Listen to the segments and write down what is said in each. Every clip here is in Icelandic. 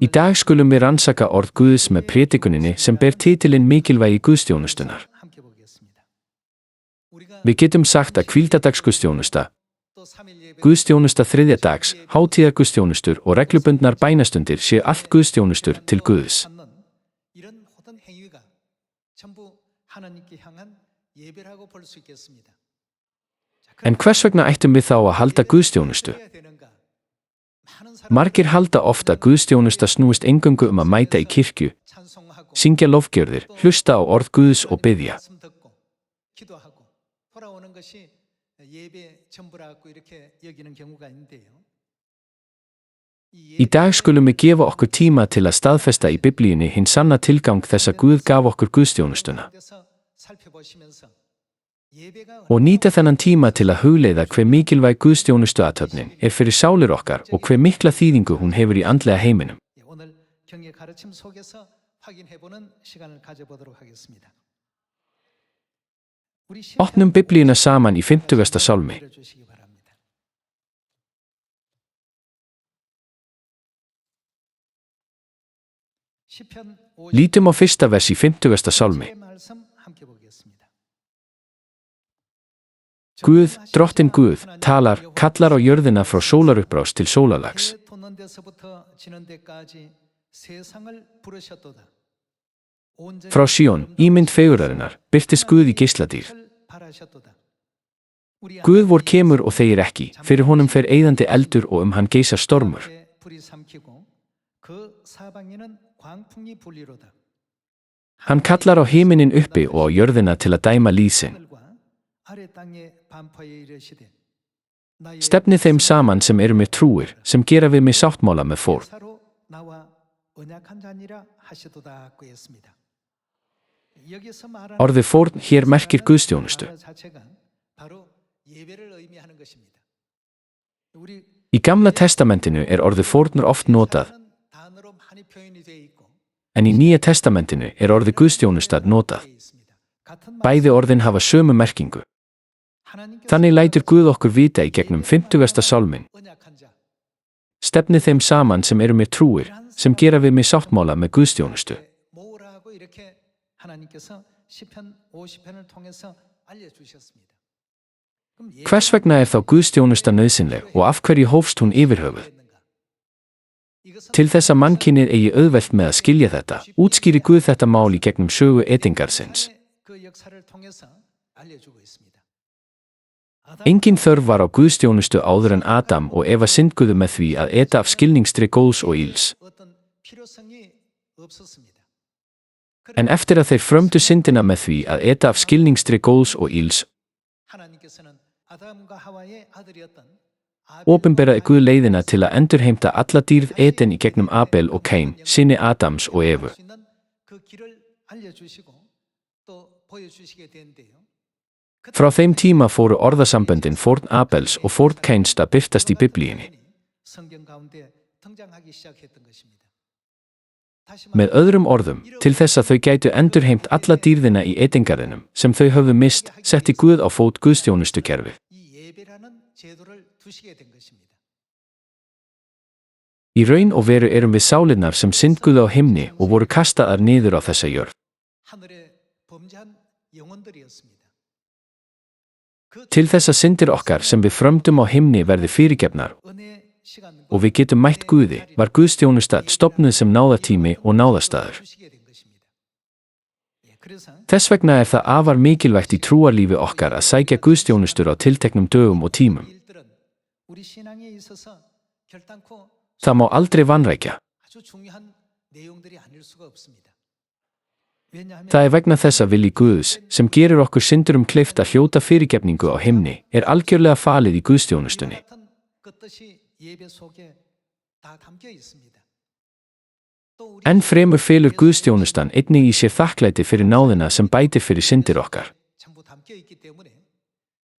Í dag skulum við rannsaka orð Guðs með prédikuninni sem ber titilinn Mikilvægi guðsþjónustunnar. Við getum sagt að hvíldardagsguðsþjónusta, guðsþjónusta þriðjadags, hátíðarguðsþjónustur og reglubundnar bænastundir séu allt guðsþjónustur til Guðs. En hvers vegna ættum við þá að halda guðsþjónustu? Margir halda ofta að guðsþjónusta snúist eingöngu að mæta í kirkju, syngja lofgjörðir, hlusta á orð Guðs og biðja. Í dag skulum við gefa okkur tíma til að staðfesta í Biblíunni hinn sanna tilgang þess að Guð gaf okkur guðsþjónustuna. Og nýta þennan tíma til að hugleiða hve mikilvæg guðsþjónustuathöfnin fyrir sálir okkar og hve mikla þýðingu hún hefur í andlega heiminum. Opnum Biblíuna saman í 50. sálmi. Lítum á fyrsta vers í 50. sálmi. Guð, Drottinn Guð, talar, kallar á jörðina frá sólarupprás til sólarlags. Frá Síón, ímynd fegurðarinnar, birtist Guð í geisladýrð. Guð vor kemur og þegir ekki, fyrir honum fer eyðandi eldur og hann geisar stormur. Hann kallar á himinin uppi og á jörðina til að dæma líð sinn. Stefni þeim saman sem eru mér trúir, sem gera við mig sáttmála með fórn. Orðið fórn hér merkir guðsþjónustu. Í Gamla testamentinu orðið fórn oft notað, en í Nýja testamentinu orðið guðsþjónusta notað. Bæði orðin hafa sömu merkingu. Þannig lætur Guð okkur vita í gegnum 50. sálmin. Stefni þeim saman sem eru mér trúir, sem gera við mig sáttmála með guðsþjónustu. Hvers vegna þá guðsþjónusta nauðsynleg og af hverju hófst hún yfirhöfuð? Til þess að mannkynið eigi auðvelt með að skilja þetta, útskýri Guð þetta mál í gegnum sögu Edingarðsins. Engin þörf var á guðsþjónustu áður en Adam og Eva syndguðu með því að eta af skilningstrí góðs og ills. En eftir að þeir frömdu syndina með því að eta af skilningstrí góðs og ills, opinberaði Guð leiðina til að endurheimta alla dýrð Eden í gegnum Abel og Kain, syni Adams og Evu. Frá þeim tíma fóru orðasamböndin fórn Abels og fórn Kains að birtast í Biblíunni. Með öðrum orðum, til þess að þau gætu endurheimt alla dýrðina í Edingarðinum sem þau höfðu mist, setti Guð á fót guðsþjónustukerfi. Í raun og veru erum við sálinnar sem syndguðu á himni og voru kastaðar niður á þessa jörð. Til þess að syndir okkar sem við frömdum á himni verði fyrirgefnar og við getum mætt Guði, var guðsþjónusta stofnuð sem náðartími og náðarstaður. Þess vegna það afar mikilvægt í trúarlífi okkar að sækja guðsþjónustur á tilteknum dögum og tímum. Það má aldrei vanrækja. Það vegna þess að vilji Guðs, sem gerir okkur syndurum kleift að hljóta fyrirgefningu á himni, algjörlega falið í guðsþjónustunni. Enn fremur felur guðsþjónustan einnig í sér þakklæti fyrir náðina sem bætir fyrir syndir okkar.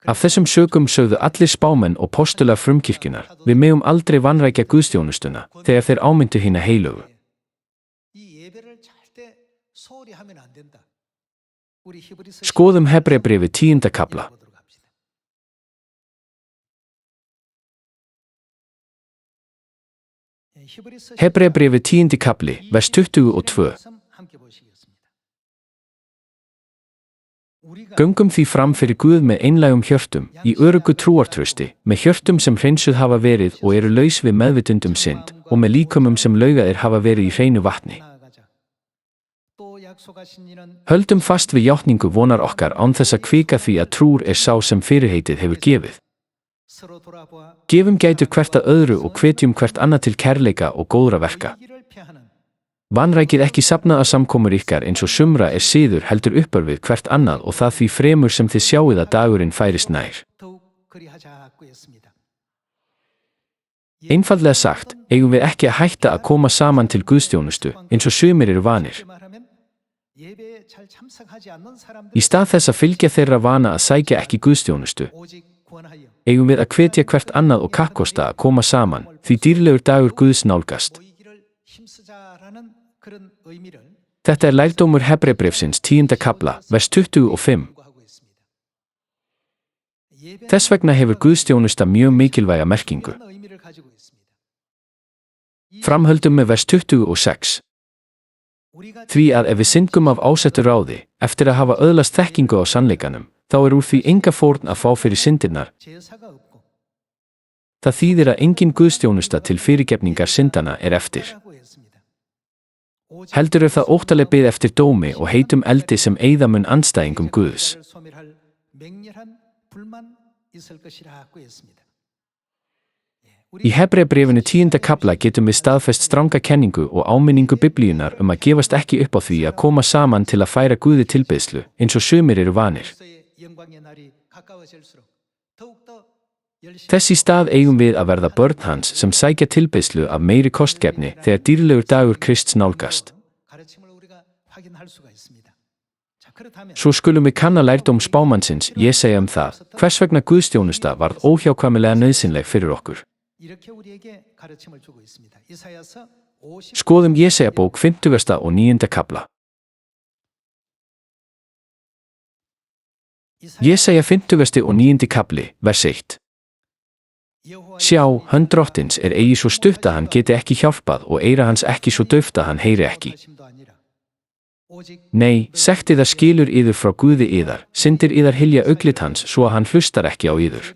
Af þessum sökum sögðu allir spámenn og postular frumkirkjunnar, við megum aldrei vanrækja guðsþjónustuna, þegar þeir ámyndu hina heilögu. Skoðum Hebreabréfið 10. kafla. Hebreabréfið 10. kafli, vers 22. Göngum því fram fyrir Guð með einlægum hjörtum, í öruggu trúartrausti, með hjörtum sem hreinsuð hafa verið og eru laus við meðvitund synd, og með líkömum sem laugaðir hafa verið í hreinu vatni. Höldum fast við játningu vonar okkar án þess að hvika því að trúr sá sem fyrirheitið hefur gefið. Gefum gætur hvert að öðru og hvetjum hvert annað til kærleika og góðra verka. Vanrækið ekki safnað að samkomur ykkar eins og sumra siður heldur uppörfið hvert annað og það því fremur sem þið sjáið að dagurinn færist nær. Einfaldlega sagt, eigum við ekki að hætta að koma saman til guðsþjónustu eins og sumir eru vanir. Í stað þess að fylgja þeirra vana að sækja ekki guðsþjónustu, eigum við að hvetja hvert annað og kappkosta að koma saman, því dýrlegur dagur Guðs nálgast. Þetta lærdómur Hebreabréfsins 10. kafla, vers 25. Þess vegna hefur guðsþjónusta mjög mikilvæga merkingu. Framhöldum með vers 26. Því að ef við syndgum af ásettu ráði, eftir að hafa öðlast þekkingu á sannleikanum, þá úr því enga fórn að fá fyrir syndirnar. Það þýðir að engin guðsþjónusta til fyrirgefningar syndana eftir. Heldur það óttaleg bið eftir dómi og heitum eldi sem eyða mun andstæðingum Guðs. Í Hebreabréfinu 10. kafla getum við staðfest stranga kenningu og áminningu Biblíunnar að gefast ekki upp á því að koma saman til að færa Guði tilbeiðslu, eins og sumir eru vanir. Þess í stað eigum við að verða börn hans sem sækja tilbeiðslu af meiri kostgefni þegar dýrlegur dagur Krists nálgast. Svo skulum við kanna lærdóm spámannsins Jesaja það, hvers vegna guðsþjónusta varð óhjákvæmilega nauðsynleg fyrir okkur. Skoðum Jesajabók 50. og 9. kafla. Jesaja 50. og 9. kafli, vers 1. Sjá, hönd drottins eigi svo stutt að hann geti ekki hjálpað og eyra hans ekki svo dauft að hann heyri ekki. Nei, sektið skilur yður frá Guði yðar, syndir yðar hylja auglit hans svo að hann hlustar ekki á yður.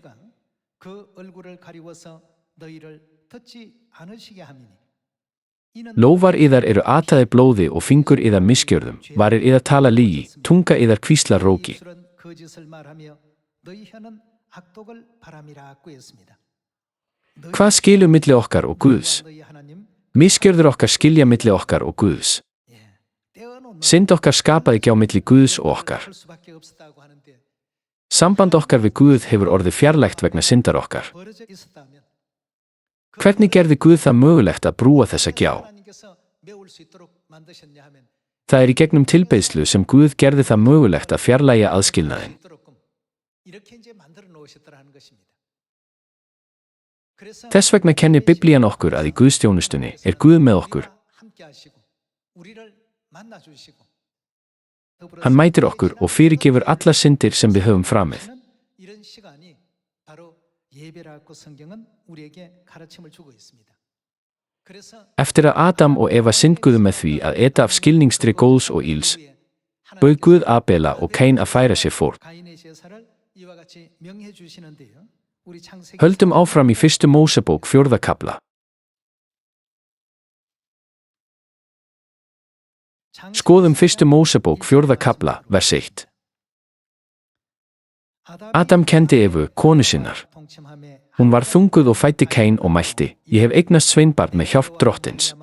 Lófar yðar eru ataðir blóði og fingur yðar misgjörðum, varir yðar tala lygi, tunga yðar hvíslar róki. Hvað skilur milli okkar og Guðs? Misgjörður okkar skilja milli okkar og Guðs. Synd okkar skapaði ekki á milli Guðs og okkar. Samband okkar við Guð hefur orðið fjarlægt vegna syndar okkar. Hvernig gerði Guð það mögulegt að brúa þessa gjá? Það í gegnum tilbeiðslu sem Guð gerði það mögulegt að fjarlægja aðskilnaðinn. Þess vegna kennir Biblían okkur að í guðsþjónustunni Guð með okkur. Hann mætir okkur og fyrirgefur allar syndir sem við höfum framið. Eftir að Adam og Eva syndguðu með því að eta af skilningstri góðs og íls, bauð Guð Abela og Kain að færa sér fórn. Höldum áfram í 1. Mósebók 4. kafla. Skoðum 1. Mósebók 4. kafla, vers 1. Adam kenndi Evu, konu sinnar. Hún var þunguð og fæddi Kain og mælti, ég hef eignast sveinbarn með hjálp drottins.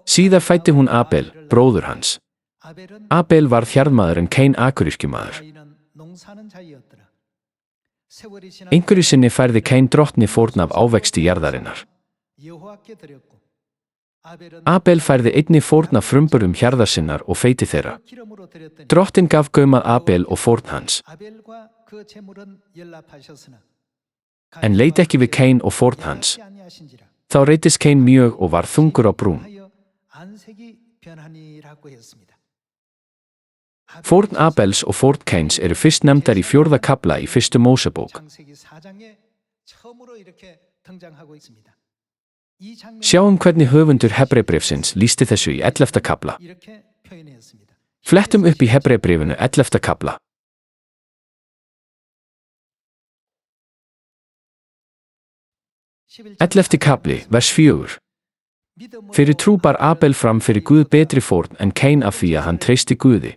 Síðar fæddi hún Abel, bróður hans. Abel var hjarðmaður en Kain akuryrkjumaður. Einhverju sinni færði Kain drottni fórn af ávexti jarðarinnar. Abel færði einnig fórn af frumburðum hjarðar sinnar og feiti þeirra. Drottinn gaf gaum að Abel og fórn hans, en leit ekki við Kain og fórn hans. Þá reiddist Kain mjög og var þungur á brún. Fórn Abels og fórn Kains fyrst nefndar í 4. kafla í 1. Mósebók. Sjáum hvernig höfundur Hebreabréfsins lýsti þessu í 11. kafla. Flettum upp í Hebreabréfinu 11. kafla. 11. kafli, vers 4. Fyrir trú bar Abel fram fyrir Guð betri fórn en Kain af því að hann treysti Guði.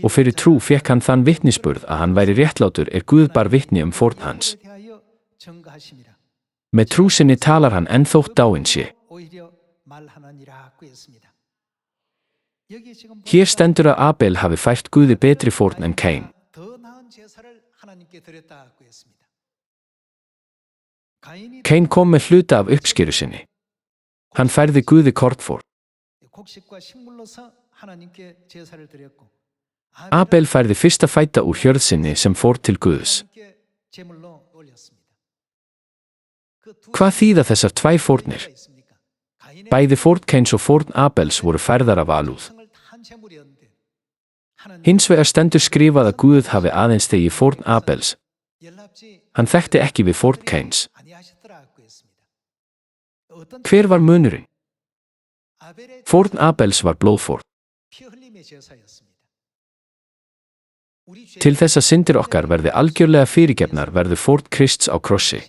Og fyrir trú fékk hann þann vitnisburð að hann væri réttlátur Guð bar vitni fórn hans. Með trú sinni talar hann enn þótt dáinn sé. Hér stendur að Abel hafi fært Guði betri fórn en Kain. Kain kom með hluta af uppskeru sinni. Hann færði Guði kornfórn. Abel færði fyrsta fædda úr hjörð sinni sem fórn til Guðs. Hvað þýða þessar tvær fórnir? Bæði fórn Kains og fórn Abels voru færðar af alúð. Hins vegar stendur skrifað að Guð hafi aðeins þegið fórn Abels. Hann þekkti ekki við fórn Kains. Hver var munurinn? Fórn Abels var blóðfórn. Til þess að syndir okkar verði algjörlega fyrirgefnar verður fórn Krists á krossi.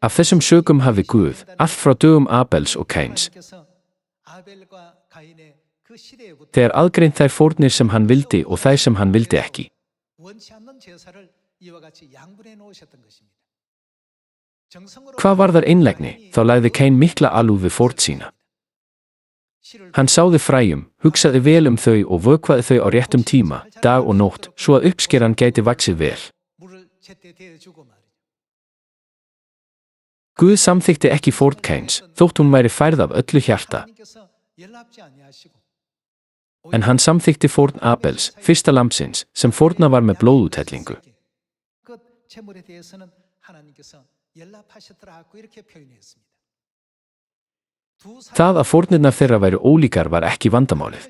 Af þessum sökum hafi Guð, allt frá dögum Abels og Kains, þegar aðgreint þær fórnir sem hann vildi og þær sem hann vildi ekki. Hvað varðar einlægni, þá lagði Kain mikla alúð við fórn sína. Hann sáði fræjum, hugsaði vel þau og vökvaði þau á réttum tíma, dag og nótt, svo að uppskeran gæti vaxið vel. Guð samþykkti ekki fórn Kains, þótt hún væri færð af öllu hjarta. En hann samþykkti fórn Abels, fyrsta lambsins, sem fórnað var með blóðúthellingu. Það að fórnirnar þeirra væru ólíkar var ekki vandamálið.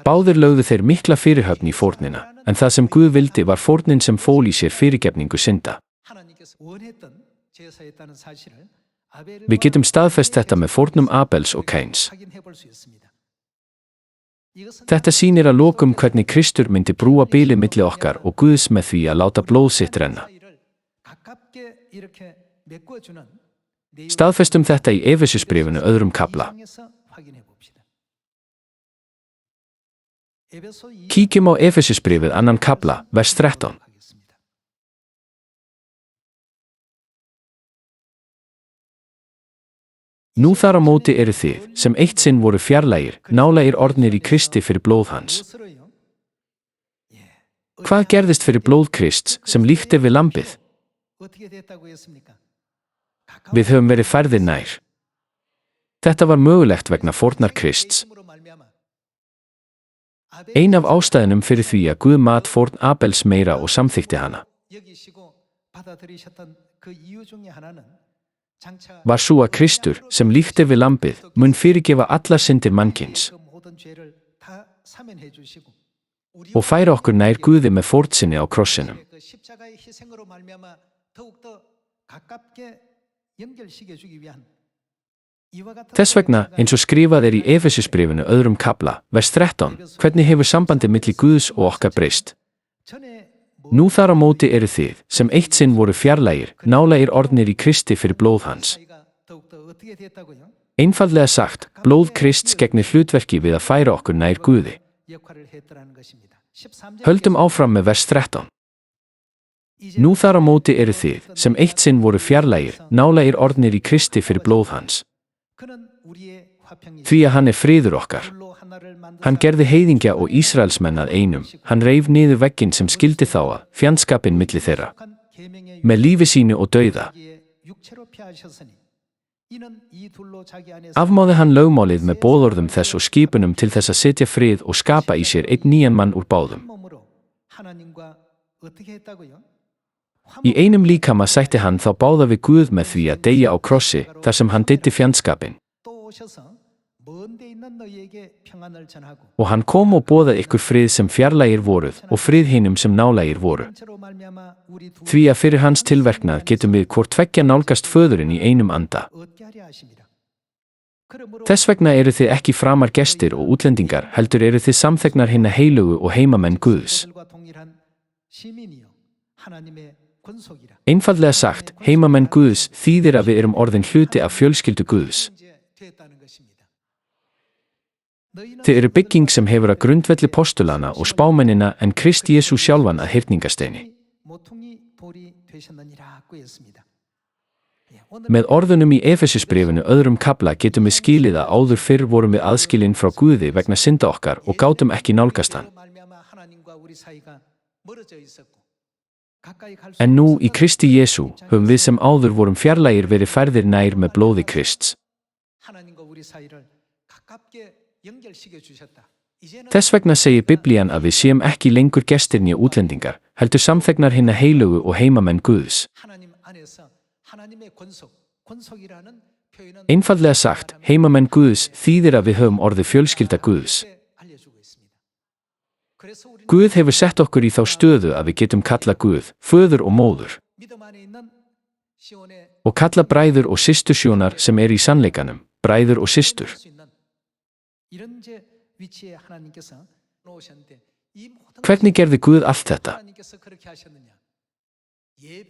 Báðir lögðu þeir mikla fyrirhöfn í fórnina, en það sem Guð vildi var fórnin sem fól í sér fyrirgefningu synda. Við getum staðfest þetta með fórnum Abels og Kains. Þetta sýnir að lokum hvernig Kristur myndi brúa bilið milli okkar og Guðs með því að láta blóð sitt renna. Staðfestum þetta í Efesusbréfinu 2. kafla. Kíkjum á Efesusbréfið 2. kafla, vers 13. Nú þar á móti eru þið, sem eitt sinn voru fjarlægir, nálægir orðnir í Kristi fyrir blóð hans. Hvað gerðist fyrir blóð Krists sem líkt við lambið? Við höfum verið færðir nær. Þetta var mögulegt vegna fórnar Krists. Ein af ástæðunum fyrir því að Guð mat fórn Abels meira og samþykkti hana var sú að Kristur, sem líkt við lambið, mun fyrirgefa allar syndir mannkyns og færa okkur nær Guði með fórn sinni á krossinum. Þess vegna, eins og skrifað í Efesusbréfinu 2. kafla, vers 13, hvernig hefur sambandið milli Guðs og okkar breyst? Nú þar á móti eru þið, sem eitt sinn voru fjarlægir, nálægir orðnir í Kristi fyrir blóð hans. Einfaldlega sagt, blóð Krists gegnir hlutverki við að færa okkur nær Guði. Höldum áfram með vers 13. Nú þar á móti eru þið, sem eitt sinn voru fjarlægir, nálægir orðnir í Kristi fyrir blóð hans. Því að hann friður okkar. Hann gerði heiðingja og Ísraelsmenn að einum, hann reif niður vegginn sem skildi þá að, fjandskapinn milli þeirra, með lífi sínu og dauða. Afmáði hann lögmálið með boðorðum þess og skipunum til þess að setja frið og skapa í sér einn nýjan mann úr báðum. Í einum líkama sætti hann þá báða við Guð með því að deyja á krossi, þar sem hann deyddi fjandskapinn. Og hann kom og boðaði ykkur frið sem fjarlægir voruð og frið hinum sem nálægir voru. Því að fyrir hans tilverknað getum við hvort tveggja nálgast föðurinn í einum anda. Þess vegna eru þið ekki framar gestir og útlendingar, heldur eru þið samþegnar hinna heilugu og heimamenn Guðs. Einfaldlega sagt, heimamenn Guðs þýðir að við erum orðin hluti af fjölskyldu Guðs. Þið eru bygging sem hefur að grundvelli postulana og spámennina en Krist Jesú sjálfan að hyrningasteini. Með orðunum í Efesusbréfinu öðrum kafla getum við skilið að áður fyrr vorum við aðskilin frá Guði vegna synda okkar og gátum ekki nálgast hann. En nú í Kristi Jesú höfum við sem áður vorum fjarlægir verið færðir nær með blóði Krists. Þess vegna segir Biblían að við séum ekki lengur gestir né útlendingar, heldur samþegnar hinna heilugu og heimamenn Guðs. Einfaldlega sagt, heimamenn Guðs þýðir að við höfum orðið fjölskylda Guðs. Guð hefur sett okkur í þá stöðu að við getum kalla Guð, föður og móður. Og kalla bræður og systursjónar sem eru í sannleikanum, bræður og systur. Hvernig gerði Guð allt þetta?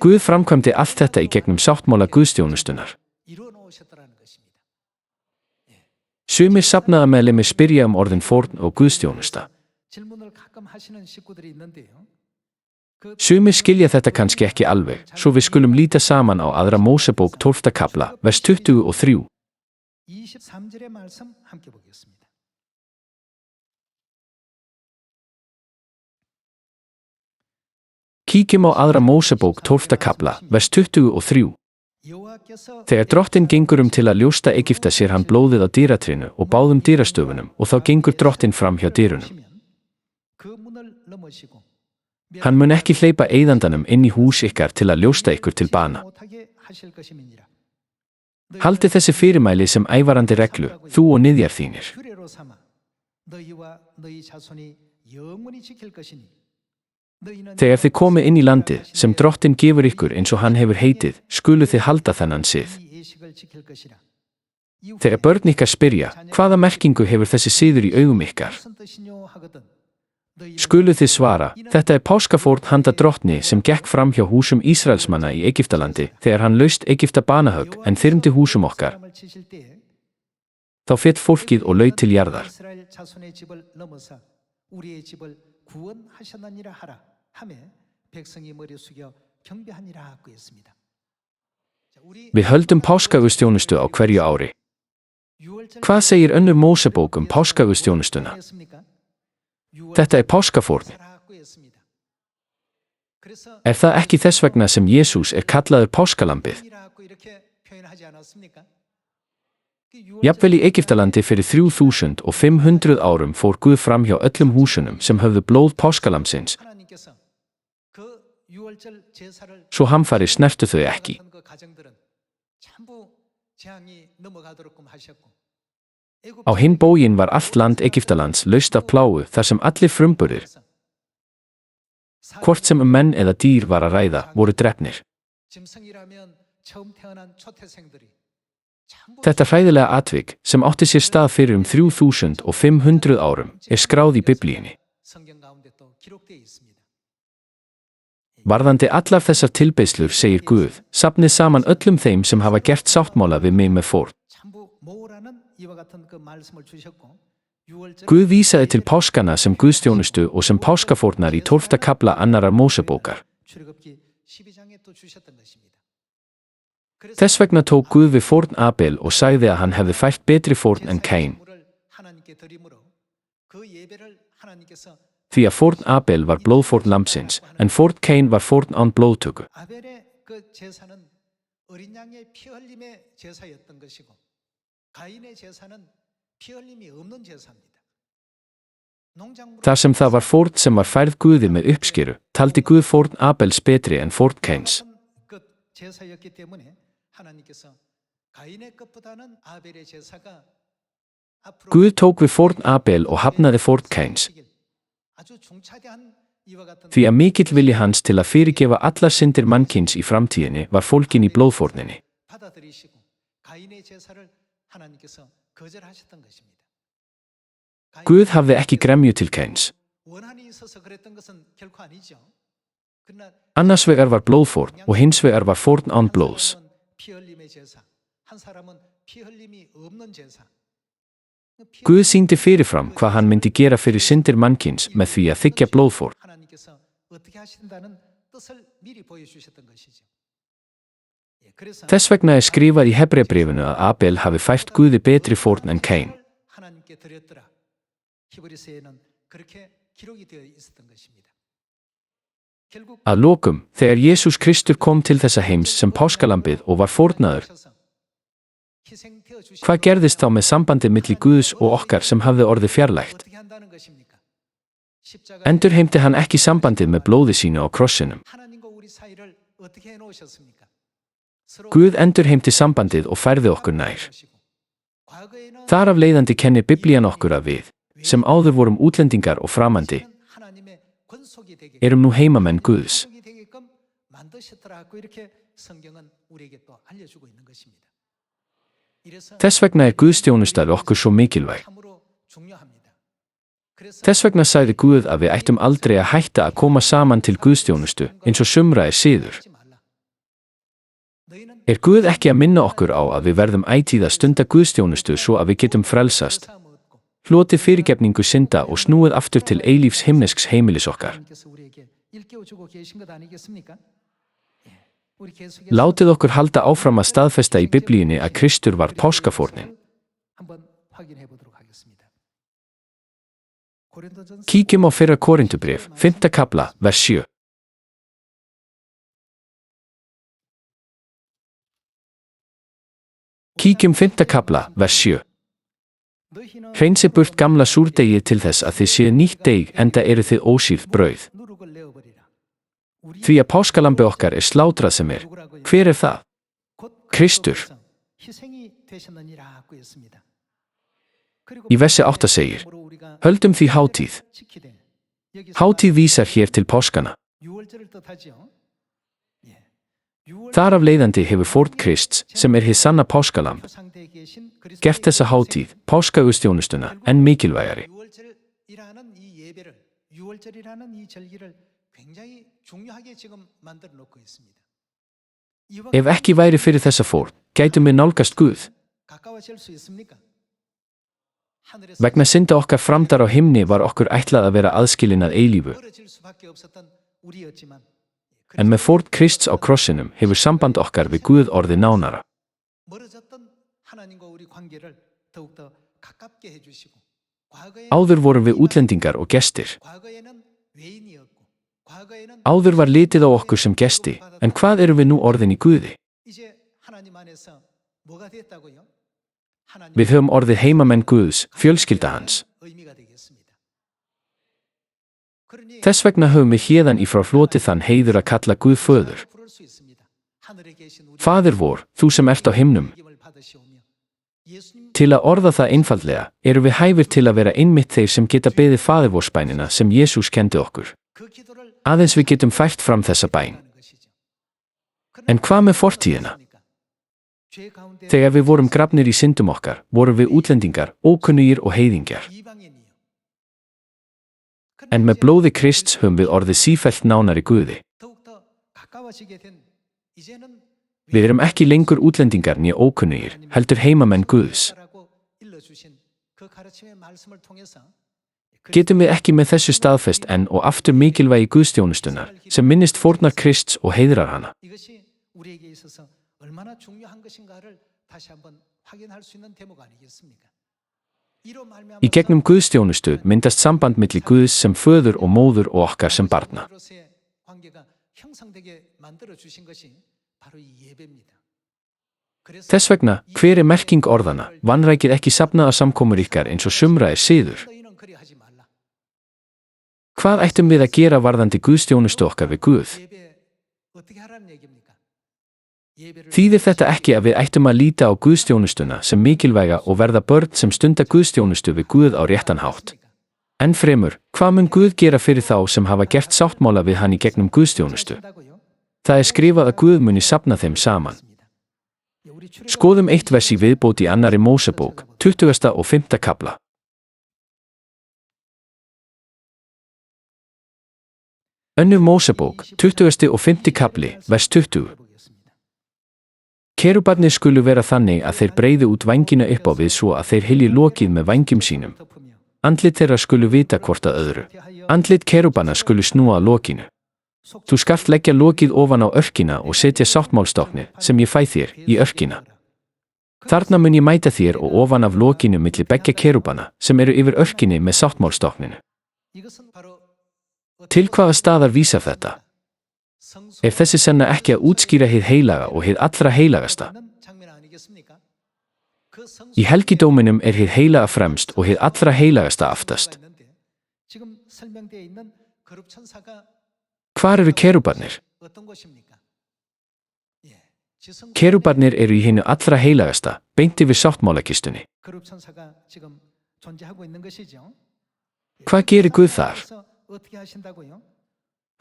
Guð framkvæmdi allt þetta í gegnum sáttmála Guðsþjónustunnar. Sumir safnaðarmeðlimir spyrja orðin fórn og Guðsþjónusta. Sumir skilja þetta kannski ekki alveg, svo við skulum líta saman á aðra Mósebók 12. kafla, vers 23. Kíkjum á aðra Mósebók 12. kafla, vers 23. Þegar drottinn gengur til að ljósta Egypta sér hann blóðið á dýratrinu og báðum dýrastöfunum og þá gengur drottinn fram hjá dyrunum. Hann mun ekki hleypa eyðandanum inn í hús ykkar til að ljósta ykkur til bana. Haldið þessi fyrirmæli sem ævarandi reglu, þú og niðjar þínir. Þegar þið komið inn í landið sem drottinn gefur ykkur eins og hann hefur heitið, skuluð þið halda þennan sið. Þegar börn ykkar spyrja, hvaða merkingu hefur þessi siður í augum ykkar? Skuluð þið svara, þetta er páskafórn handa drottni sem gekk fram hjá húsum Ísraelsmanna í Egyptalandi þegar hann laust Egypta banahögg en þyrmdi húsum okkar. Þá féll fólkið og laut til jarðar. Við höldum páskagustjónustu á hverju ári. Hvað segir önnur Mósebók páskagustjónustuna? Þetta er páskafórn. Er það ekki þess vegna sem Jesús er kallaður páskalambið? Jafnvel í Egyptalandi fyrir 3500 árum fór Guð fram hjá öllum húsunum sem höfðu blóð páskalambsins. Svo hamfarir snertu þau ekki. Á hinn bóginn var allt land Egyptalands laust af plágu þar sem allir frumburðir, hvort sem menn eða dýr var að ræða, voru drepnir. Þetta hræðilega atvik, sem átti sér stað fyrir 3500 árum, er skráð í Biblíunni. Varðandi allar þessar tilbeiðslur segir Guð, safnið saman öllum þeim sem hafa gert sáttmála við mig með fórn. Guð vísaði til páskana sem guðsþjónustu og sem páskafórnar í 12. kafla annarar Mósebókar. Þess vegna tók Guð við fórn Abel og sagði að hann hefði fært betri fórn en Kain. Því að fórn Abel var blóðfórn lambsins, en fórn Kain var fórn án blóðtöku. Þar sem það var fórn sem var færð Guði með uppskeru, taldi Guð fórn Abels betri en fórn Kains. Guð tók við fórn Abel og hafnaði fórn Kains. Því að mikill vilji hans til að fyrirgefa allar syndir mannkyns í framtíðinni var fólginn í blóðfórninni. Guð hafði ekki gremju til Kains. Annars vegar var blóðfórn og hins vegar var fórn án blóðs. Guð sýndi fyrirfram hvað hann myndi gera fyrir syndir mannkyns með því að þiggja blóðfórn. Þess vegna er skrifað í Hebreabréfinu að Abel hafi fært Guði betri fórn en Kain. Að lokum, þegar Jesús Kristur kom til þessa heims sem páskalambið og var fórnaður, hvað gerðist þá með sambandið milli Guðs og okkar sem hafði orðið fjarlægt? Endurheimti hann ekki sambandið með blóði sínu á krossinum? Guð endurheimti sambandið og færði okkur nær. Þar af leiðandi kennir Biblían okkur að við, sem áður vorum útlendingar og framandi, erum nú heimamenn Guðs. Þess vegna er Guðsþjónusta við okkur svo mikilvæg. Þess vegna sagði Guð að við ættum aldrei að hætta að koma saman til Guðsþjónustu eins og sumra er siður. Er Guð ekki að minna okkur á að við verðum ætíð að stunda Guðsþjónustu svo að við getum frelsast, hlotið fyrirgefningu synda og snúið aftur til eilífs himnesks heimilis okkar? Látið okkur halda áfram að staðfesta í Biblíunni að Kristur var páskafórnin. Kíkjum á 1. Korintubréf, 5. kafla, vers 7. Kíkjum 5. kafla, vers 7. Hreinsið burt gamla súrdegið til þess að þið séu nýtt deig enda eru þið ósýrð brauð. Því að páskalambi okkar er slátrað sem er. Hver er það? Kristur. Í versi 8 segir: höldum því hátíð. Hátíð vísar hér til páskana. Þar af leiðandi hefur fórn Krists, sem er hið sanna páskalamb, gert þessa hátíð, páskaguðsþjónustuna, enn mikilvægari. Ef ekki væri fyrir þessa fórn, gætum við nálgast Guð. Vegna synda okkar framdar á himni var okkur ætlað að vera aðskilin að eilífu. En með fórn Krists á krossinum hefur samband okkar við Guð orðið nánara. Áður vorum við útlendingar og gestir. Áður var litið á okkur sem gesti, en hvað erum við nú orðin í Guði? Við höfum orðið heimamenn Guðs, fjölskylda hans. Þess vegna höfum við héðan í frá hlotið þann heiður að kalla Guð föður. Faðir vor, þú sem ert á himnum. Til að orða það einfaldlega, erum við hæfir til að vera einmitt þeir sem geta beðið faðirvorsbænina sem Jesús kendi okkur. Aðeins við getum fært fram þessa bæn. En hvað með fortíðina? Þegar við vorum grafnir í syndum okkar, vorum við útlendingar, ókunnugir og heiðingjar. En með blóði Krists höfum við orðið sífellt nánari Guði. Við erum ekki lengur útlendingar né ókunnugir, heldur heimamenn Guðs. Getum við ekki með þessu staðfest enn og aftur mikilvægi Guðsþjónustunar, sem minnist fórnar Krists og heiðrar hana? Í gegnum Guðsþjónustu myndast samband milli Guðs sem föður og móður og okkar sem barna. Þess vegna, hver er merking orðanna, vanrækið ekki safnaða samkomur ykkar eins og sumra er siður? Hvað ættum við að gera varðandi Guðsþjónustu okkar við Guð? Þýðir þetta ekki að við ættum að líta á guðsþjónustuna sem mikilvæga og verða börn sem stunda guðsþjónustu við Guð á réttan hátt? Enn fremur, hvað mun Guð gera fyrir þá sem hafa gert sáttmála við hann í gegnum guðsþjónustu? Það skrifað að Guð muni safna þeim saman. Skoðum eitt vers í viðbót í 2. Mósebók, 20. og 5. kafla. Önnur Mósebók, 20. og 5. kafli, vers 20. Kerúbarnir skulu vera þannig að þeir breiði út vængina upp á við svo að þeir hylji lokið með vængjum sínum. Andlit þeirra skulu vita hvort að öðru. Andlit kerúbana skulu snúa að lokinu. Þú skalt leggja lokið ofan á örkina og setja sáttmálstáknið, sem ég fæ þér, í örkina. Þarna mun ég mæta þér og ofan af lokinu milli beggja kerúbana, sem eru yfir örkinni með sáttmálstákninu. Til hvaða staðar vísar þetta? Er þessi senna ekki að útskýra hið heilaga og hið allra heilagasta? Í helgidóminum er hið heilaga fremst og hið allra heilagasta aftast. Hvar eru kerúbarnir? Kerúbarnir eru í hinu allra heilagasta, beint yfir sáttmálakistunni. Hvað gerir Guð þar?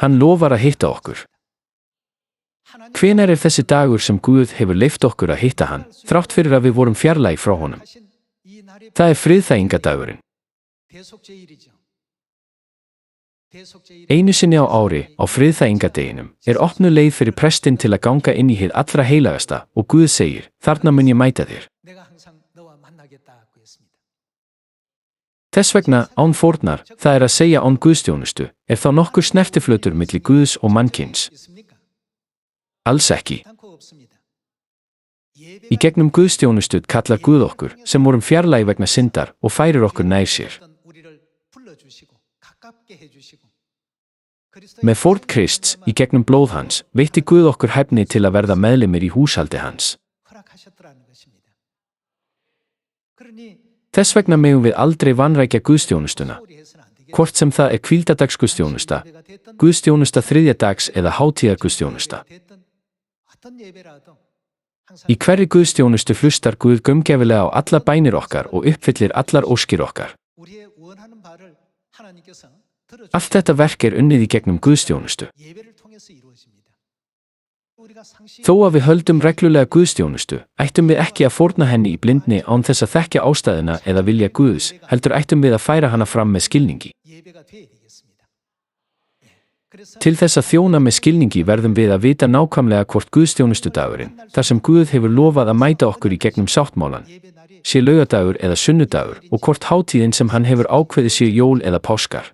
Hann lofar að hitta okkur. Hvenær er þessi dagur sem Guð hefur leyft okkur að hitta hann, þrátt fyrir að við vorum fjarlæg frá honum? Það er friðþægingadagurinn. Einu sinni á ári, á friðþægingadeginum, er opnuð leið fyrir prestinn til að ganga inn í hið allra heilagasta og Guð segir, þarna mun ég mæta þér. Þess vegna, án fórnar, það er að segja án guðsþjónustu, er þá nokkur snertiflötur milli Guðs og mannkyns? Alls ekki. Í gegnum guðsþjónustu kallar Guð okkur, sem vorum fjarlæg vegna syndar, og færir okkur nær sér. Með fórn Krists, í gegnum blóð hans, veitti Guð okkur hæfni til að verða meðlimir í húshaldi hans. Þess vegna megum við aldrei vanrækja guðsþjónustuna, hvort sem það er hvíldardagsguðsþjónusta, guðsþjónusta þriðjadags eða hátíðarguðsþjónusta. Í hverri guðsþjónustu hlustar Guð gaumgæfilega á allar bænir okkar og uppfyllir allar óskir okkar. Allt þetta verk er unnið í gegnum guðsþjónustu. Þó að við höldum reglulega guðsþjónustu, ættum við ekki að fórna henni í blindni án þess að þekkja ástæðuna eða vilja Guðs, heldur ættum við að færa hana fram með skilningi. Til þess að þjóna með skilningi verðum við að vita nákvæmlega hvort guðsþjónustudagurinn, þar sem Guð hefur lofað að mæta okkur í gegnum sáttmálan, sé laugadagur eða sunnudagur og hvort hátíðin sem hann hefur ákveðið sé jól eða páskar.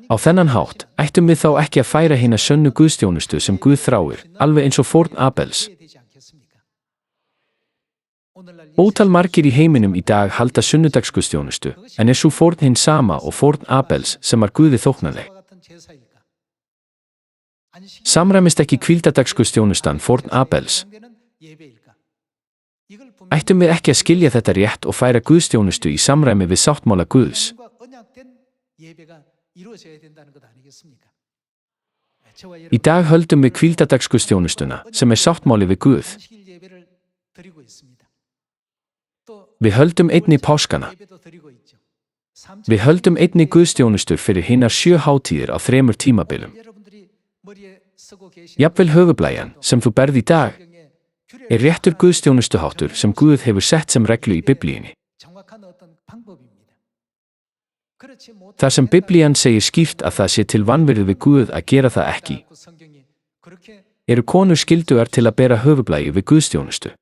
Á þennan hátt, ættum við þá ekki að færa hina sönnu guðsþjónustu sem Guð þráir, alveg eins og fórn Abels. Ótal margir í heiminum í dag halda sunnudagsguðsþjónustu, en er sú fórn hinn sama og fórn Abels sem var Guði þóknanleg. Samræmist ekki hvíldardagsguðsþjónustan fórn Abels? Ættum við ekki að skilja þetta rétt og færa guðsþjónustu í samræmi við sáttmála Guðs? Í dag höldum við hvíldardagsguðsþjónustuna, sem er sáttmáli við Guð. Við höldum einnig páskana. Við höldum einnig guðsþjónustur fyrir hinar 7 hátíðir á 3 tímabilum. Jafnvel höfuðblæjan, sem þú berð í dag, er réttur guðsþjónustuháttur sem Guð hefur sett sem reglu í Biblíunni. Þar sem Biblían segir skýrt að það sé til vanvirði við Guð að gera það ekki, eru konur skyldugar til að bera höfuðblæju við guðsþjónustu.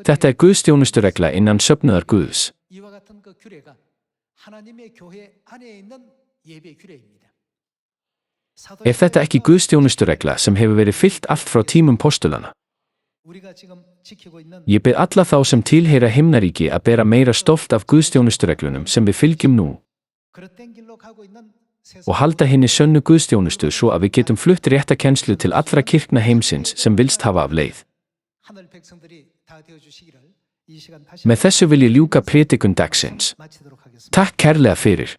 Þetta er guðsþjónusturegla innan söfnuðar Guðs. Er þetta ekki guðsþjónusturegla sem hefur verið fylgt allt frá tímum postulana? Ég bið alla þá sem tilheyra himnaríki að bera meira stolt af guðsþjónustureglunum sem við fylgjum nú og halda hinni sönnu guðsþjónustu svo að við getum flutt rétta kennslu til allra kirkna heimsins sem vilst hafa af leið. Með þessu vil ég ljúka prédikun dagsins. Takk kærlega fyrir.